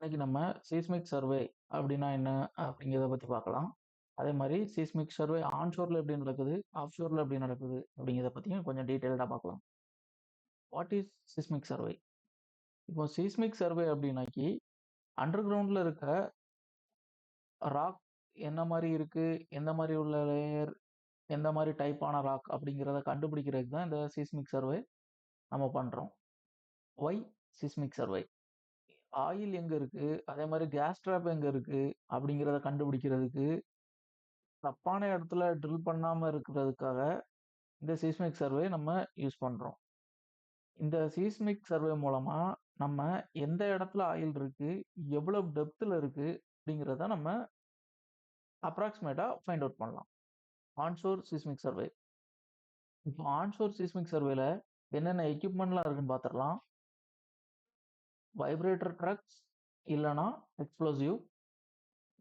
இன்னைக்கு நம்ம seismic survey அப்படின்னா என்ன அப்படிங்கிறத பத்தி பார்க்கலாம். அதே மாதிரி சீஸ்மிக் சர்வே ஆன்ஷோர்ல எப்படி நடக்குது, ஆஃப்ஷோர்ல எப்படி நடக்குது அப்படிங்கிறத பத்தியும் கொஞ்சம் டீட்டெயில்டா பார்க்கலாம். What is seismic survey? இப்போ சீஸ்மிக் சர்வே அப்படின்னாக்கி அண்டர் கிரவுண்ட்ல இருக்க ராக் என்ன மாதிரி இருக்கு, எந்த மாதிரி உள்ள லேயர், எந்த மாதிரி டைப்பான ராக் அப்படிங்கிறத கண்டுபிடிக்கிறதுக்கு தான் இந்த சீஸ்மிக் சர்வே நம்ம பண்றோம். Y seismic survey? ஆயில் எங்க இருக்கு, அதே மாதிரி கேஸ் ட்ராப் எங்க இருக்கு அப்படிங்கிறத கண்டுபிடிக்கிறதுக்கு தப்பான இடத்துல ட்ரில் பண்ணாம இருக்கிறதுக்காக இந்த சீஸ்மிக் சர்வே நம்ம யூஸ் பண்றோம். இந்த சீஸ்மிக் சர்வே மூலமா நம்ம எந்த இடத்துல ஆயில் இருக்கு, எவ்வளவு டெப்த்ல இருக்கு அப்படிங்கிறத நம்ம அப்ராக்சிமேட்டா ஃபைண்ட் அவுட் பண்ணலாம். Onshore seismic survey. இப்போ ஆன்ஷோர் சீஸ்மிக் சர்வேல என்னென்ன எக்யூப்மெண்ட்லாம் இருக்குன்னு பார்த்துடலாம். வைப்ரேட்டர் ட்ரக்ஸ் இல்லைனா explosive,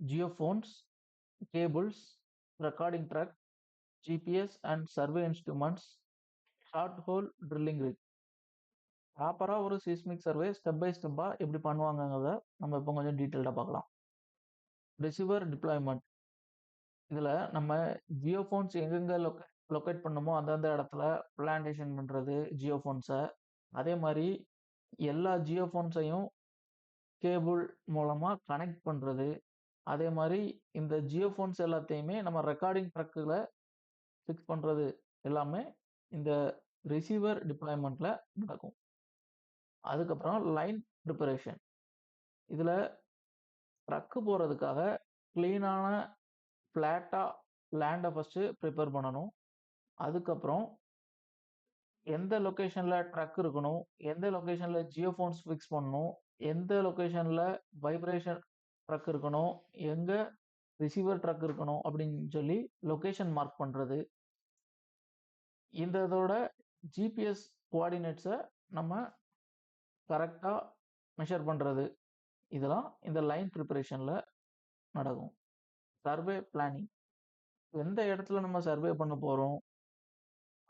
geophones, cables, recording truck, GPS and survey instruments, shot hole drilling rig. ப்ராப்பரா ஒரு சீஸ்மிக் சர்வே ஸ்டெப் பை ஸ்டெப்பா எப்படி பண்ணுவாங்கங்கிறத நம்ம இப்போ கொஞ்சம் டீட்டெயில்டா பார்க்கலாம். Receiver deployment. இதுல நம்ம ஜியோஃபோன்ஸ் எங்கெங்க லொக்கேட் பண்ணுமோ அந்தந்த இடத்துல பிளான்டேஷன் பண்றது ஜியோஃபோன்ஸை. அதே மாதிரி எல்லா ஜியோஃபோன்ஸையும் கேபிள் மூலமா கனெக்ட் பண்றது. அதே மாதிரி இந்த ஜியோஃபோன்ஸ் எல்லாத்தையுமே நம்ம ரெக்கார்டிங் ட்ரக்குல ஃபிக்ஸ் பண்றது எல்லாமே இந்த ரிசீவர் டிப்ளாய்மெண்ட்ல நடக்கும். அதுக்கப்புறம் லைன் ப்ரிப்பரேஷன். இதுல ட்ரக்கு போறதுக்காக கிளீனான ஃப்ளாட்டா லேண்டை ஃபர்ஸ்ட் ப்ரிப்பேர் பண்ணணும். அதுக்கப்புறம் எந்த லொகேஷன்ல ட்ரக் இருக்கணும், எந்த லொகேஷன்ல ஜியோஃபோன்ஸ் ஃபிக்ஸ் பண்ணணும், எந்த லொகேஷன்ல வைப்ரேஷன் ட்ரக் இருக்கணும், எங்க ரிசீவர் ட்ரக் இருக்கணும் அப்படின்னு சொல்லி லொகேஷன் மார்க் பண்றது. இந்த இதோட ஜிபிஎஸ் கோஆர்டினேட்ஸை நம்ம கரெக்டா மெஷர் பண்றது. இதெல்லாம் இந்த லைன் ப்ரிப்பரேஷன்ல நடக்கும். Survey planning. எந்த இடத்துல நம்ம சர்வே பண்ண போறோம்,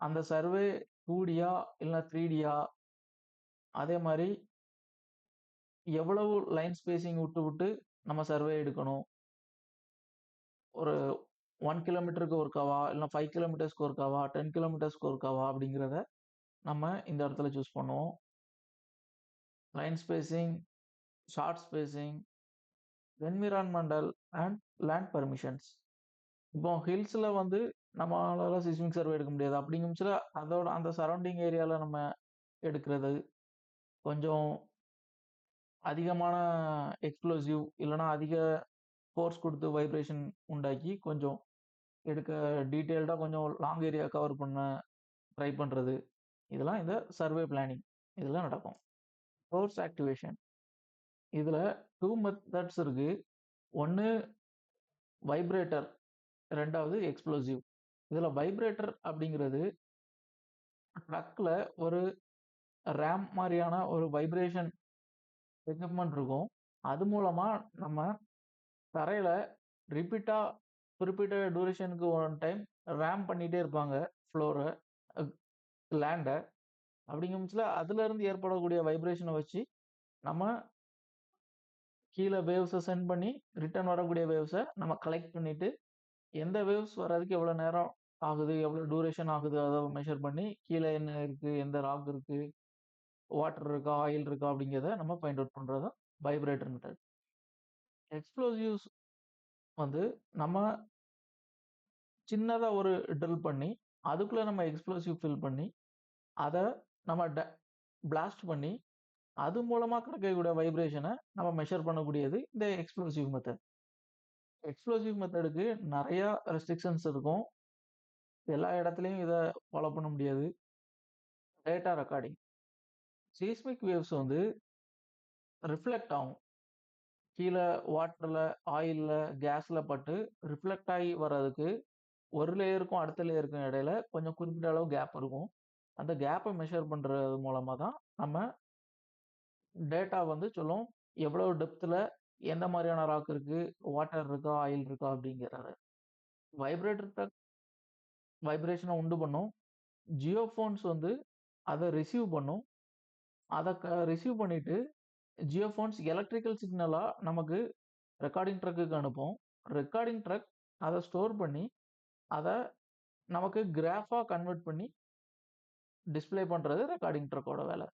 அந்த சர்வே 2டியா இல்லை 3டியா, அதே மாதிரி எவ்வளவு லைன் ஸ்பேசிங் விட்டு விட்டு நம்ம சர்வே எடுக்கணும், ஒரு 1 கிலோமீட்டருக்கு ஒருக்காவா இல்லை 5 கிலோமீட்டர்ஸ்க்கு ஒருக்காவா 10 கிலோமீட்டர்ஸ்க்கு ஒருக்காவா அப்படிங்கிறத நம்ம இந்த இடத்துல சூஸ் பண்ணுவோம். Line spacing, short spacing, environmental and land permissions. இப்போ ஹில்ஸ்ல வந்து நம்மளால சீஸ்மிக் சர்வே எடுக்க முடியாது. அப்படிங்கும் பட்சத்துல அதோட அந்த சரௌண்டிங் ஏரியால நம்ம எடுக்கிறது கொஞ்சம் அதிகமான எக்ஸ்ப்ளோசிவ் இல்லைன்னா அதிக ஃபோர்ஸ் கொடுத்து வைப்ரேஷன் உண்டாக்கி கொஞ்சம் எடுக்க டீட்டெயில்டாக கொஞ்சம் லாங் ஏரியா கவர் பண்ண ட்ரை பண்ணுறது. இதெல்லாம் இந்த சர்வே பிளானிங் இதில் நடக்கும். Force activation. இதில் 2 மெத்தட்ஸ் இருக்கு. ஒன்று வைப்ரேட்டர், ரெண்டாவது எக்ஸ்ப்ளோசிவ். இதில் வைப்ரேட்டர் அப்படிங்கிறது ட்ரக்கில் ஒரு ரேம் மாதிரியான ஒரு வைப்ரேஷன் எக்யூப்மெண்ட் இருக்கும். அது மூலமா நம்ம தரையில ரிப்பீட்டா குறிப்பிட்ட டூரேஷனுக்கு ஒன் டைம் ரேம் பண்ணிட்டே இருப்பாங்க ஃப்ளோரை, லேண்டை. அப்படிங்கும் பட்சத்தில் அதுல இருந்து ஏற்படக்கூடிய வைப்ரேஷனை வச்சு நம்ம கீழே வேவ்ஸை சென்ட் பண்ணி ரிட்டர்ன் வரக்கூடிய வேவ்ஸை நம்ம கலெக்ட் பண்ணிட்டு எந்த வேவ்ஸ் வர்றதுக்கு எவ்வளோ நேரம் ஆகுது, எவ்வளோ டூரேஷன் ஆகுது அதை மெஷர் பண்ணி கீழே என்ன இருக்கு, எந்த ராக் இருக்கு, வாட்டர் இருக்கா, ஆயில் இருக்கா அப்படிங்கிறத நம்ம ஃபைண்ட் அவுட் பண்ணுறது வைப்ரேட்டர் மெத்தட். எக்ஸ்ப்ளோசிவ்ஸ் வந்து நம்ம சின்னதாக ஒரு ட்ரில் பண்ணி அதுக்குள்ளே நம்ம எக்ஸ்ப்ளோசிவ் ஃபில் பண்ணி அதை நம்ம பிளாஸ்ட் பண்ணி அது மூலமாக கிடைக்கக்கூடிய வைப்ரேஷனை நம்ம மெஷர் பண்ணக்கூடியது இந்த எக்ஸ்ப்ளோசிவ் மெத்தட். எக்ஸ்ப்ளோசிவ் மெத்தடுக்கு நிறையா ரெஸ்ட்ரிக்ஷன்ஸ் இருக்கும். எல்லா இடத்துலையும் இதை ஃபாலோ பண்ண முடியாது. Data recording. சீஸ்மிக் வேவ்ஸ் வந்து ரிஃப்ளெக்ட் ஆகும். கீழே வாட்டரில், ஆயிலில், கேஸில் பட்டு ரிஃப்ளெக்ட் ஆகி வர்றதுக்கு ஒரு லேயருக்கும் அடுத்த லேயருக்கும் இடையில கொஞ்சம் குறிப்பிட்ட அளவு கேப் இருக்கும். அந்த கேப்பை மெஷர் பண்ணுறது மூலமாக தான் நம்ம டேட்டா வந்து சொல்லும் எவ்வளோ டெப்த்தில் எந்த மாதிரியான ராக் இருக்கு, வாட்டர் இருக்கா, ஆயில் இருக்கா அப்படிங்கிறத. வைப்ரேட்டர் வைப்ரேஷனை உண்டு பண்ணும். ஜியோஃபோன்ஸ் வந்து அதை ரிசீவ் பண்ணும். அதை ரிசீவ் பண்ணிட்டு ஜியோஃபோன்ஸ் எலக்ட்ரிக்கல் சிக்னலா நமக்கு ரெக்கார்டிங் ட்ரக்குக்கு அனுப்பும். ரெக்கார்டிங் ட்ரக் அதை ஸ்டோர் பண்ணி அதை நமக்கு கிராஃபா கன்வெர்ட் பண்ணி டிஸ்ப்ளே பண்றது ரெக்கார்டிங் ட்ரக்கோட வேலை.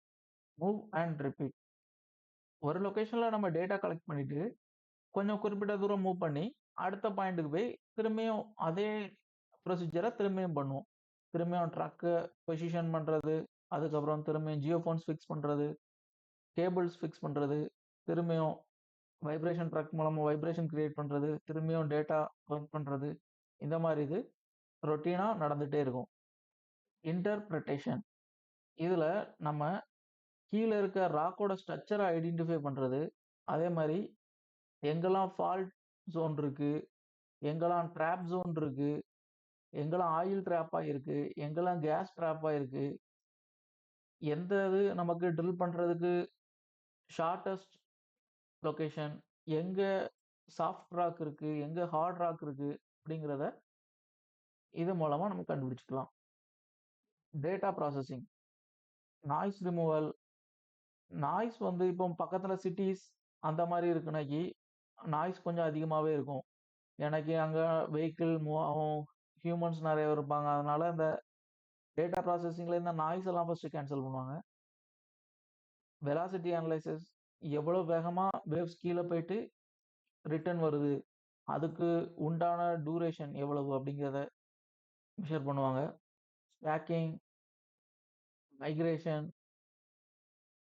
Move and repeat. ஒரு லொகேஷன்ல நம்ம டேட்டா கலெக்ட் பண்ணிட்டு கொஞ்சம் குறிப்பிட்ட தூரம் மூவ் பண்ணி அடுத்த பாயிண்ட்டுக்கு போய் திரும்பியும் அதே ப்ரொசீஜரை திரும்பியும் பண்ணுவோம். திரும்பியும் ட்ரக்கு பொசிஷன் பண்றது, அதுக்கப்புறம் திரும்பியும் ஜியோஃபோன்ஸ் ஃபிக்ஸ் பண்றது, கேபிள்ஸ் ஃபிக்ஸ் பண்றது, திரும்பியும் வைப்ரேஷன் ட்ரக் மூலமா வைப்ரேஷன் கிரியேட் பண்றது, திரும்பியும் டேட்டா கலெக்ட் பண்றது, இந்த மாதிரி இது ரொட்டீனா நடந்துட்டே இருக்கும். இன்டர்பிரட்டேஷன். இதுல நம்ம கீழே இருக்க ராக்கோட ஸ்ட்ரக்சரை ஐடென்டிஃபை பண்றது, அதே மாதிரி எங்கெல்லாம் ஃபால்ட் ஜோன் இருக்கு, எங்கெல்லாம் ட்ராப் ஜோன் இருக்கு, எங்கெல்லாம் ஆயில் ட்ராப் ஆயிருக்கு, எங்கெல்லாம் கேஸ் ட்ராப் ஆயிருக்கு, எந்த இது நமக்கு ட்ரில் பண்றதுக்கு ஷார்ட்டஸ்ட் லொகேஷன், எங்க சாஃப்ட் ராக் இருக்கு, எங்க ஹார்ட் ராக் இருக்கு அப்படிங்கிறத இது மூலமா நம்ம கண்டுபிடிச்சுக்கலாம். Data processing, noise removal. Noise வந்து இப்போ பக்கத்துல சிட்டிஸ் அந்த மாதிரி இருக்குனாக்கி நாய்ஸ் கொஞ்சம் அதிகமாகவே இருக்கும். எனக்கு அங்கே வெஹிக்கிள் மூவ் ஆகும், ஹியூமன்ஸ் நிறைய இருப்பாங்க, அதனால இந்த டேட்டா ப்ராசஸிங்கில் இந்த நாய்ஸ் எல்லாம் ஃபர்ஸ்ட் கேன்சல் பண்ணுவாங்க. வெலாசிட்டி அனலைசிஸ், எவ்வளோ வேகமாக வேவ்ஸ் கீழே போயிட்டு ரிட்டர்ன் வருது, அதுக்கு உண்டான டூரேஷன் எவ்வளவு அப்படிங்கிறத மெஷர் பண்ணுவாங்க. Stacking, migration,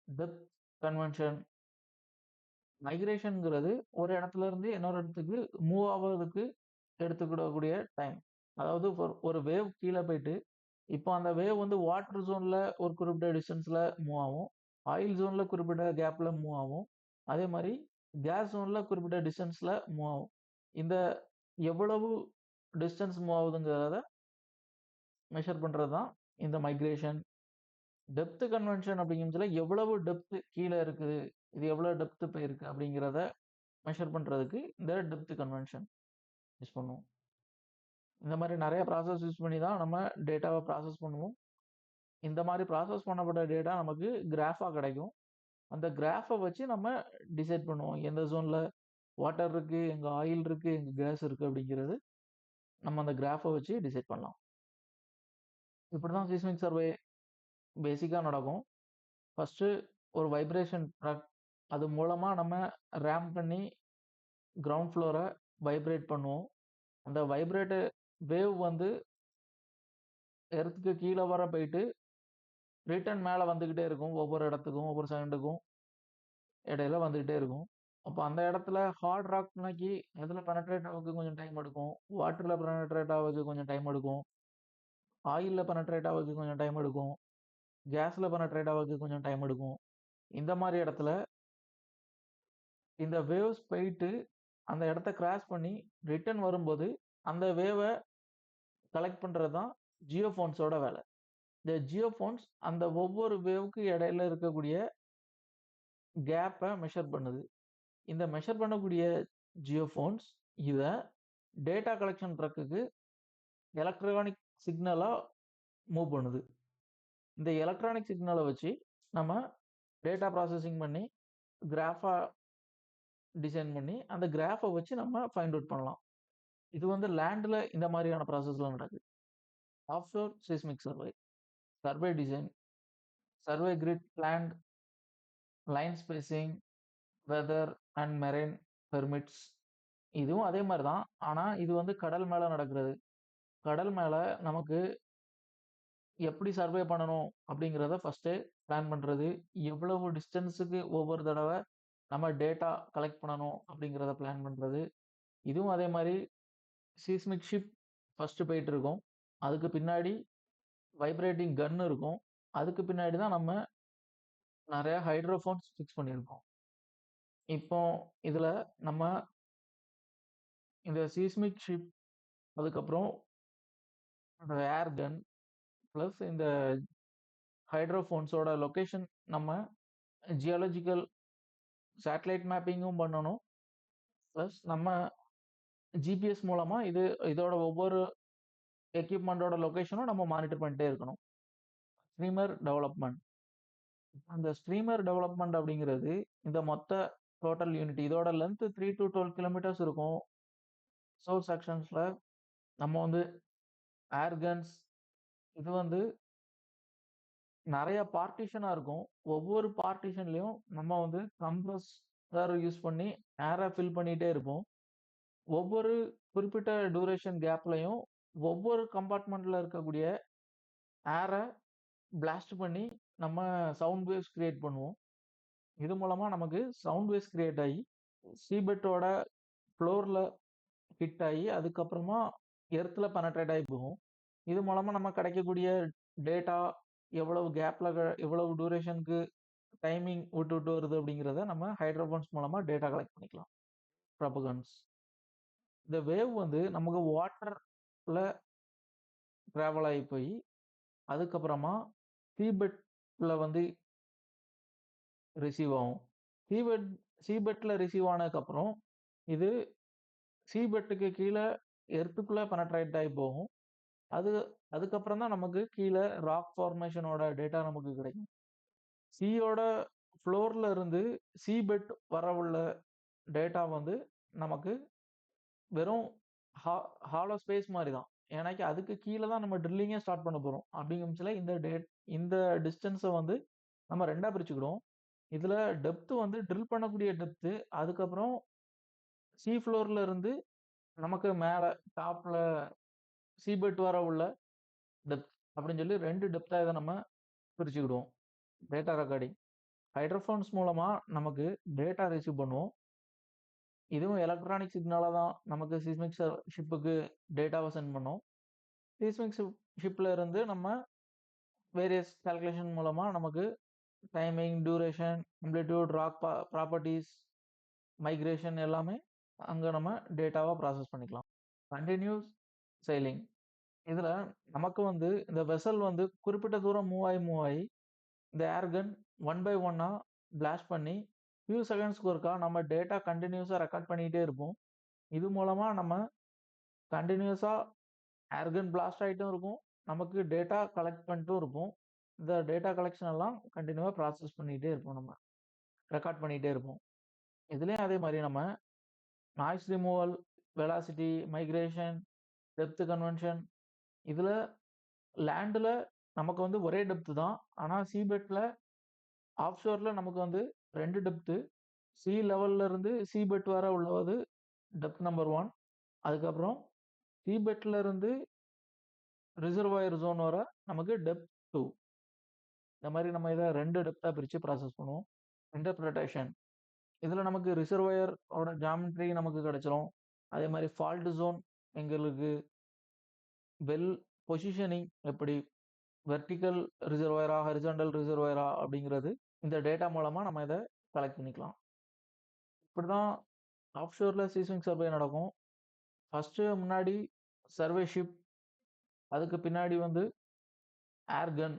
depth convention. மைக்ரேஷன்ங்கிறது ஒரு இடத்துல இருந்து இன்னொரு இடத்துக்கு மூவ் ஆகுறதுக்கு எடுத்துக்கிடக்கூடிய டைம். அதாவது ஒரு வேவ் கீழே போயிட்டு இப்போ அந்த வேவ் வந்து வாட்டர் ஜோன்ல ஒரு குறிப்பிட்ட டிஸ்டன்ஸ்ல மூவ் ஆகும், ஆயில் ஜோன்ல குறிப்பிட்ட கேப்ல மூவ் ஆகும், அதே மாதிரி கேஸ் ஜோன்ல குறிப்பிட்ட டிஸ்டன்ஸ்ல மூவ் ஆகும். இந்த எவ்வளவு டிஸ்டன்ஸ் மூவ் ஆகுதுங்கிறத மெஷர் பண்றது தான் இந்த மைக்ரேஷன். டெப்த் கன்வென்ஷன் அப்படிங்கிறதுல எவ்வளவு டெப்த் கீழே இருக்குது, இது எவ்வளவு டெப்த் போயிருக்கு அப்படிங்கிறத மெஷர் பண்றதுக்கு இந்த டெப்த் கன்வென்ஷன் யூஸ் பண்ணுவோம். இந்த மாதிரி நிறைய ப்ராசஸ் யூஸ் பண்ணி தான் நம்ம டேட்டாவை ப்ராசஸ் பண்ணுவோம். இந்த மாதிரி ப்ராசஸ் பண்ணப்பட்ட டேட்டா நமக்கு கிராஃபாக கிடைக்கும். அந்த கிராஃபை வச்சு நம்ம டிசைட் பண்ணுவோம் எந்த ஜோனில் வாட்டர் இருக்கு, எங்கே ஆயில் இருக்கு, எங்கே கேஸ் இருக்கு அப்படிங்கிறது நம்ம அந்த கிராஃபை வச்சு டிசைட் பண்ணலாம். இப்படி தான் சீஸ்மிக் சர்வே பேசிக்காக நடக்கும். ஃபஸ்ட்டு ஒரு வைப்ரேஷன் ட்ரக், அது மூலமாக நம்ம ரேம் பண்ணி கிரவுண்ட் ஃப்ளோரை வைப்ரேட் பண்ணுவோம். அந்த வைப்ரேட்டு வேவ் வந்து எர்த்துக்கு கீழே வர போயிட்டு ரிட்டர்ன் மேலே வந்துக்கிட்டே இருக்கும். ஒவ்வொரு இடத்துக்கும் ஒவ்வொரு செகண்டுக்கும் இடையில வந்துக்கிட்டே இருக்கும். அப்போ அந்த இடத்துல ஹார்ட் ராக்னாக்கி எதில் பெனட்ரேட் ஆகுறதுக்கு கொஞ்சம் டைம் எடுக்கும், வாட்டரில் பெனட்ரேட் ஆகுறதுக்கு கொஞ்சம் டைம் எடுக்கும், ஆயிலில் பெனட்ரேட் ஆகுறதுக்கு கொஞ்சம் டைம் எடுக்கும், கேஸில் பெனட்ரேட் ஆகுறதுக்கு கொஞ்சம் டைம் எடுக்கும். இந்த மாதிரி இடத்துல இந்த வேவ்ஸ் போயிட்டு அந்த இடத்த கிராஸ் பண்ணி ரிட்டர்ன் வரும்போது அந்த வேவை கலெக்ட் பண்ணுறது தான் ஜியோஃபோன்ஸோட வேலை. இந்த ஜியோஃபோன்ஸ் அந்த ஒவ்வொரு வேவுக்கு இடையில இருக்கக்கூடிய கேப்பை மெஷர் பண்ணுது. இந்த மெஷர் பண்ணக்கூடிய ஜியோஃபோன்ஸ் இதை டேட்டா கலெக்ஷன் ட்ரக்குக்கு எலக்ட்ரானிக் சிக்னலாக மூவ் பண்ணுது. இந்த எலக்ட்ரானிக் சிக்னலை வச்சு நம்ம டேட்டா ப்ராசஸிங் பண்ணி கிராஃபாக டிசைன் பண்ணி அந்த கிராஃபை வச்சு நம்ம ஃபைண்ட் அவுட் பண்ணலாம். இது வந்து லேண்டில் இந்த மாதிரியான ப்ராசஸ்லாம் நடக்குது. Offshore seismic survey, survey design, survey grid plan, line spacing, weather and marine permits. இதுவும் அதே மாதிரி தான், ஆனால் இது வந்து கடல் மேலே நடக்கிறது. கடல் மேலே நமக்கு எப்படி சர்வே பண்ணணும் அப்படிங்கிறத ஃபஸ்ட்டு பிளான் பண்ணுறது, எவ்வளவு டிஸ்டன்ஸுக்கு ஒவ்வொரு தடவை நம்ம டேட்டா கலெக்ட் பண்ணணும் அப்படிங்கிறத பிளான் பண்ணுறது. இதுவும் அதே மாதிரி சீஸ்மிக் ஷிப் ஃபஸ்ட்டு போயிட்டு இருக்கும், அதுக்கு பின்னாடி வைப்ரேட்டிங் கன் இருக்கும், அதுக்கு பின்னாடி தான் நம்ம நிறையா ஹைட்ரோஃபோன்ஸ் ஃபிக்ஸ் பண்ணியிருக்கோம். இப்போ இதில் நம்ம இந்த சீஸ்மிக் ஷிப், அதுக்கப்புறம் இந்த ஏர் கன் ப்ளஸ் இந்த ஹைட்ரோஃபோன்ஸோட லொக்கேஷன் நம்ம ஜியாலஜிக்கல் சேட்டலைட் மேப்பிங்கும் பண்ணணும். ப்ளஸ் நம்ம ஜிபிஎஸ் மூலமாக இதோட ஒவ்வொரு எக்யூப்மெண்ட்டோட லொக்கேஷனும் நம்ம மானிட்டர் பண்ணிட்டே இருக்கணும். Streamer development. அந்த ஸ்ட்ரீமர் டெவலப்மெண்ட் அப்படிங்கிறது இந்த மொத்த டோட்டல் யூனிட் இதோட லென்த் 3 to 12 கிலோமீட்டர்ஸ் இருக்கும். சோர்ஸ் செக்ஷன்ஸ்ல நம்ம வந்து ஏர்கன்ஸ் இது வந்து நிறைய பார்ட்டிஷனா இருக்கும். ஒவ்வொரு பார்ட்டிஷன்லயும் நம்ம வந்து கம்ப்ரஸர் யூஸ் பண்ணி ஏரை ஃபில் பண்ணிட்டே இருப்போம். ஒவ்வொரு குறிப்பிட்ட டியூரேஷன் கேப்லயும் ஒவ்வொரு கம்பார்ட்மெண்ட்ல இருக்கக்கூடிய ஏரை பிளாஸ்ட் பண்ணி நம்ம சவுண்ட் வேவ்ஸ் கிரியேட் பண்ணுவோம். இது மூலமா நமக்கு சவுண்ட் வேவ்ஸ் கிரியேட் ஆகி சீபெட்டோட ஃப்ளோர்ல ஹிட் ஆகி அதுக்கப்புறமா எர்த்ல பெனட்ரேட் ஆகி போகும். இது மூலமா நம்ம கிடைக்கக்கூடிய டேட்டா எவ்வளவு கேப்ல எவ்வளவு டியூரேஷனுக்கு டைமிங் விட்டு விட்டு வருது அப்படிங்கிறத நம்ம ஹைட்ரோஃபோன்ஸ் மூலமா டேட்டா கலெக்ட் பண்ணிக்கலாம். ப்ரொபகன்ஸ் இந்த வேவ் வந்து நமக்கு வாட்டர்ல டிராவல் ஆகி போய் அதுக்கப்புறமா சீபெட்ல வந்து ரிசீவ் ஆகும். சீபெட்ல ரிசீவ் ஆனதுக்கப்புறம் இது சீபெட்டுக்கு கீழே எர்த்துக்குள்ள பெனட்ரேட் ஆகி போகும். அதுக்கப்புறம் தான் நமக்கு கீழே ராக் ஃபார்மேஷனோட டேட்டா நமக்கு கிடைக்கும். சீயோட ஃப்ளோர்ல இருந்து சீபெட் வர உள்ள டேட்டா வந்து நமக்கு வெறும் ஹாலோ ஸ்பேஸ் மாதிரி தான். ஏன்னாக்கி அதுக்கு கீழே தான் நம்ம ட்ரில்லிங்கே ஸ்டார்ட் பண்ண போகிறோம். அப்படிங்கிற இந்த டிஸ்டன்ஸை வந்து நம்ம ரெண்டாக பிரிச்சுக்கிடுவோம். இதில் டெப்த்து வந்து ட்ரில் பண்ணக்கூடிய டெப்த்து, அதுக்கப்புறம் சி ஃப்ளோர்ல இருந்து நமக்கு மேலே டாப்ல சீபெட் வர உள்ள டெப்த் அப்படின்னு சொல்லி 2 டெப்த்தாக இதை நம்ம பிரிச்சுக்கிடுவோம். டேட்டா ரெக்கார்டிங் ஹைட்ரோஃபோன்ஸ் மூலமா நமக்கு டேட்டா ரிசீவ் பண்ணுவோம். இதுவும் எலக்ட்ரானிக் சிக்னலாக தான் நமக்கு சீஸ்மிக் ஷிப்புக்கு டேட்டாவை சென்ட் பண்ணோம். சீஸ்மிக் ஷிப்ல இருந்து நம்ம வேரியஸ் கால்குலேஷன் மூலமா நமக்கு timing, duration, amplitude, rock properties, migration எல்லாமே அங்கே நம்ம டேட்டாவாக ப்ராசஸ் பண்ணிக்கலாம். கண்டினியூஸ் சைலிங் இதில் நமக்கு வந்து இந்த வெசல் வந்து குறிப்பிட்ட தூரம் மூவ் ஆகி இந்த ஏர்கன் 1 by 1 பிளாஸ்ட் பண்ணி ஃபியூ செகண்ட்ஸ்க்கு ஒருக்கா நம்ம டேட்டா கண்டினியூஸாக ரெக்கார்ட் பண்ணிக்கிட்டே இருப்போம். இது மூலமாக நம்ம கண்டினியூஸாக ஏர்கன் பிளாஸ்ட் ஆகிட்டும் இருக்கும், நமக்கு டேட்டா கலெக்ட் பண்ணிட்டும் இருப்போம். இந்த டேட்டா கலெக்ஷன் எல்லாம் கண்டினியூவாக ப்ராசஸ் பண்ணிக்கிட்டே இருப்போம், நம்ம ரெக்கார்ட் பண்ணிகிட்டே இருப்போம். இதுலேயும் அதே மாதிரி நம்ம noise removal, velocity, migration, depth convention இதில் லேண்டில் நமக்கு வந்து ஒரே டெப்த்து தான். ஆனால் சீபெட்டில் ஆஃப்ஷோரில் நமக்கு வந்து 2 டெப்த்து. சி லெவல்ல இருந்து சீபெட் வர உள்ளது டெப்த் நம்பர் 1. அதுக்கப்புறம் சீபெட்ல இருந்து ரிசர்வாயர் ஜோன் வர நமக்கு டெப்த் 2. இந்த மாதிரி நம்ம இதை 2 டெப்த்தாக பிரித்து ப்ராசஸ் பண்ணுவோம். இன்டர்பிரேட்டேஷன் இதில் நமக்கு ரிசர்வாயரோட ஜாமெட்ரி நமக்கு கிடைச்சிரும். அதே மாதிரி ஃபால்ட் ஜோன் எங்களுக்கு வெல் பொசிஷனிங் எப்படி வெர்டிக்கல் ரிசர்வாயரா ஹரிசாண்டல் ரிசர்வாயரா அப்படிங்கிறது இந்த டேட்டா மூலமாக நம்ம இதை கலெக்ட் பண்ணிக்கலாம். இப்படி தான் ஆஃப்ஷோரில் சீஸ்மிக் சர்வே நடக்கும். ஃபஸ்ட்டு முன்னாடி சர்வே ஷிப், அதுக்கு பின்னாடி வந்து ஏர்கன்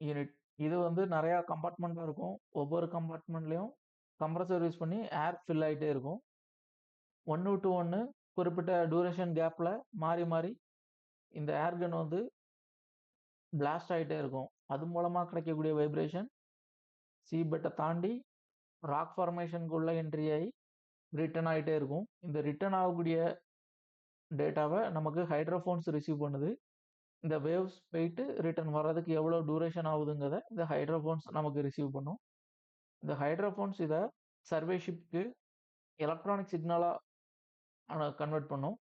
யூனிட். இது வந்து நிறையா கம்பார்ட்மெண்ட்டாக இருக்கும். ஒவ்வொரு கம்பார்ட்மெண்ட்லேயும் கம்ப்ரஸர் யூஸ் பண்ணி ஏர் ஃபில் ஆகிட்டே இருக்கும். 1 to 1 குறிப்பிட்ட டியூரேஷன் கேப்பில் மாறி மாறி இந்த ஏர்கன் வந்து பிளாஸ்ட் ஆகிட்டே இருக்கும். அது மூலமாக கிடைக்கக்கூடிய வைப்ரேஷன் சீபெட்டை தாண்டி ராக் ஃபார்மேஷனுக்குள்ள என்ட்ரி ஆகி ரிட்டர்ன் ஆகிட்டே இருக்கும். இந்த ரிட்டர்ன் ஆகக்கூடிய டேட்டாவை நமக்கு ஹைட்ரோஃபோன்ஸ் ரிசீவ் பண்ணுது. இந்த வேவ்ஸ் போயிட்டு ரிட்டர்ன் வர்றதுக்கு எவ்வளோ டியூரேஷன் ஆகுதுங்கிறத இந்த ஹைட்ரோஃபோன்ஸ் நமக்கு ரிசீவ் பண்ணும். இந்த ஹைட்ரோஃபோன்ஸ் இதை சர்வே ஷிப்க்கு எலக்ட்ரானிக் சிக்னலாக கன்வெர்ட் பண்ணும்.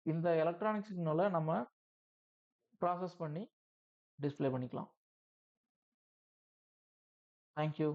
இந்த எலக்ட்ரானிக் சிக்னலை நம்ம ப்ராசஸ் பண்ணி டிஸ்பிளே பண்ணிக்கலாம். தேங்க்யூ.